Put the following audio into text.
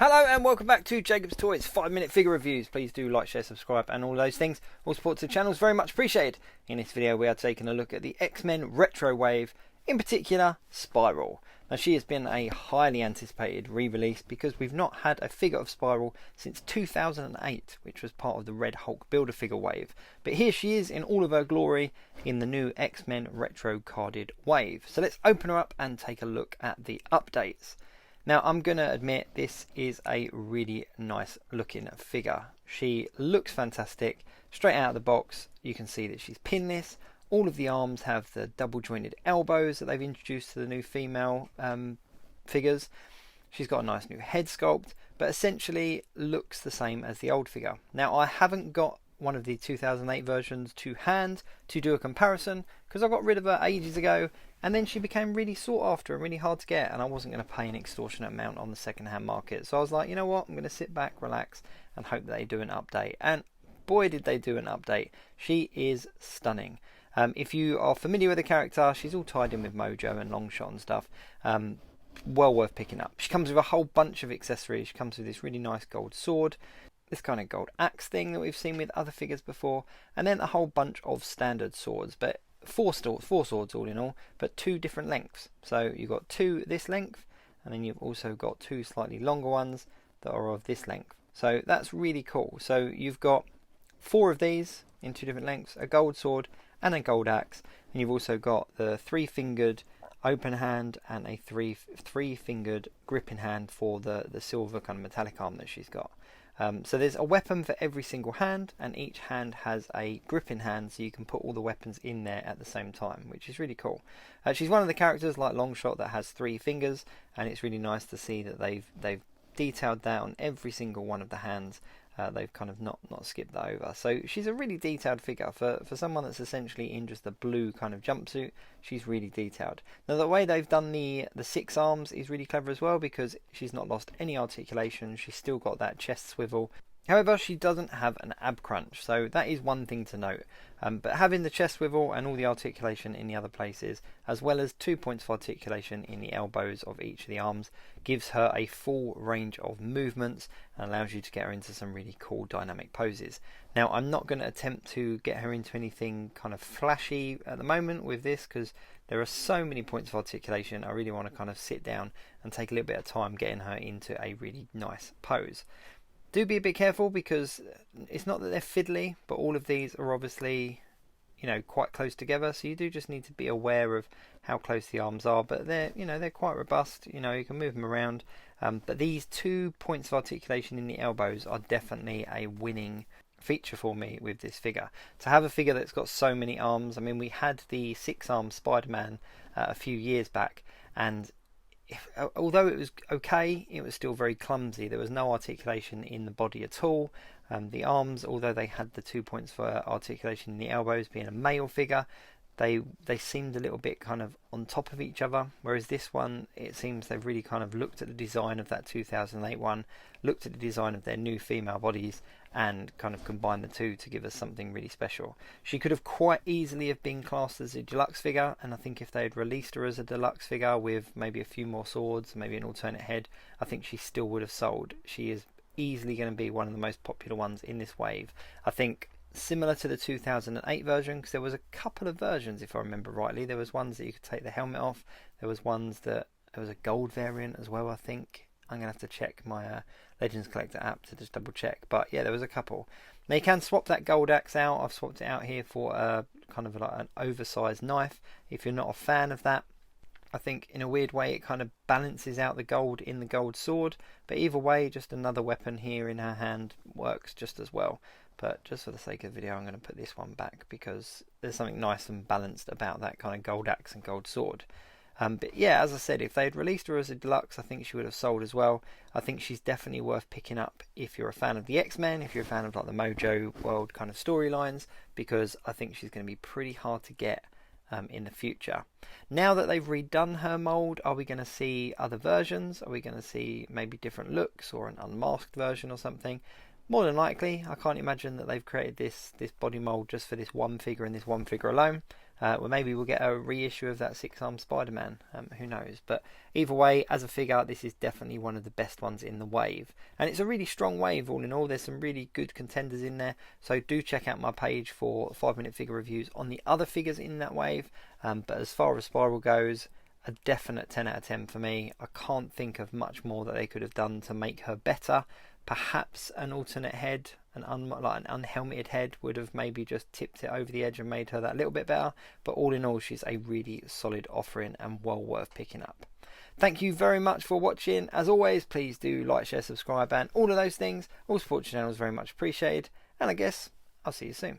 Hello and welcome back to Jacob's Toys 5-minute figure reviews. Please do like, share, subscribe and all those things. All support to the channel is very much appreciated. In this video we are taking a look at the Xmen retro wave, in particular Spiral. Now she has been a highly anticipated re-release because we've not had a figure of Spiral since 2008, which was part of the Red Hulk Builder-Figure wave. But here she is in all of her glory in the new Xmen retro carded wave. So let's open her up and take a look at the updates. Now I'm going to admit this is a really nice looking figure. She looks fantastic. Straight out of the box you can see that she's pinless. All of the arms have the double jointed elbows that they've introduced to the new female figures. She's got a nice new head sculpt, but essentially looks the same as the old figure. Now I haven't got one of the 2008 versions to hand to do a comparison because I got rid of her ages ago, and then she became really sought after and really hard to get, and I wasn't going to pay an extortionate amount on the second-hand market. So I was like, you know what, I'm going to sit back, relax and hope that they do an update. And boy did they do an update. She is stunning. If you are familiar with the character, she's all tied in with MOJO and Longshot and stuff. Well worth picking up. She comes with a whole bunch of accessories. She comes with this really nice gold sword, this kind of gold axe thing that we've seen with other figures before, and then a whole bunch of standard swords, but four swords all in all, but two different lengths. So you've got two this length, and then you've also got two slightly longer ones that are of this length. So that's really cool. So you've got four of these in two different lengths, a gold sword and a gold axe, and you've also got the three-fingered open hand and a three-fingered gripping hand for the silver kind of metallic arm that she's got. So there's a weapon for every single hand, and each hand has a gripping hand, so you can put all the weapons in there at the same time, which is really cool. She's one of the characters like Longshot that has 3 fingers, and it's really nice to see that they've detailed that on every single one of the hands. They've kind of not skipped that over. So she's a really detailed figure for someone that's essentially in just a blue kind of jumpsuit. She's really detailed. Now the way they've done the 6 arms is really clever as well, because she's not lost any articulation. She's still got that chest swivel. However, she doesn't have an ab crunch, so that is one thing to note. But having the chest swivel and all the articulation in the other places, as well as 2 points of articulation in the elbows of each of the arms, gives her a full range of movements and allows you to get her into some really cool dynamic poses. Now I'm not going to attempt to get her into anything kind of flashy at the moment with this, because there are so many points of articulation. I really want to kind of sit down and take a little bit of time getting her into a really nice pose. Do be a bit careful, because it's not that they're fiddly, but all of these are obviously, you know, quite close together, so you do just need to be aware of how close the arms are. But they're, you know, they're quite robust. You know, you can move them around. But these 2 points of articulation in the elbows are definitely a winning feature for me with this figure. To have a figure that's got so many arms, I mean, we had the 6-arm Spider-Man a few years back, and although it was okay, it was still very clumsy. There was no articulation in the body at all. The arms, although they had the 2 points for articulation in the elbows, being a male figure, they seemed a little bit kind of on top of each other. Whereas this one, it seems they've really kind of looked at the design of that 2008 one, looked at the design of their new female bodies, and kind of combined the two to give us something really special. She could have quite easily have been classed as a deluxe figure, and I think if they had released her as a deluxe figure with maybe a few more swords, maybe an alternate head, I think she still would have sold. She is easily going to be one of the most popular ones in this wave. I think similar to the 2008 version, because there was a couple of versions, if I remember rightly. There was ones that you could take the helmet off. There was a gold variant as well, I think. I'm going to have to check my Legends Collector app to just double check. But yeah, there was a couple. Now you can swap that gold axe out. I've swapped it out here for a kind of like an oversized knife. If you're not a fan of that, I think in a weird way it kind of balances out the gold in the gold sword. But either way, just another weapon here in her hand works just as well. But just for the sake of the video, I'm going to put this one back, because there's something nice and balanced about that kind of gold axe and gold sword. But yeah, as I said, if they'd released her as a deluxe, I think she would have sold as well. I think she's definitely worth picking up if you're a fan of the X-Men, if you're a fan of like the MOJO world kind of storylines, because I think she's going to be pretty hard to get in the future. Now that they've redone her mold, are we going to see other versions? Are we going to see maybe different looks or an unmasked version or something? More than likely. I can't imagine that they've created this body mold just for this one figure and this one figure alone. Well, maybe we'll get a reissue of that 6-armed Spider-Man, who knows. But either way, as a figure, this is definitely one of the best ones in the wave. And it's a really strong wave all in all. There's some really good contenders in there. So do check out my page for 5-minute figure reviews on the other figures in that wave. But as far as Spiral goes, a definite 10 out of 10 for me. I can't think of much more that they could have done to make her better. Perhaps an alternate head, like an unhelmeted head, would have maybe just tipped it over the edge and made her that little bit better. But all in all, she's a really solid offering and well worth picking up. Thank you very much for watching. As always, please do like, share, subscribe, and all of those things. All support your channel is very much appreciated. And I guess I'll see you soon.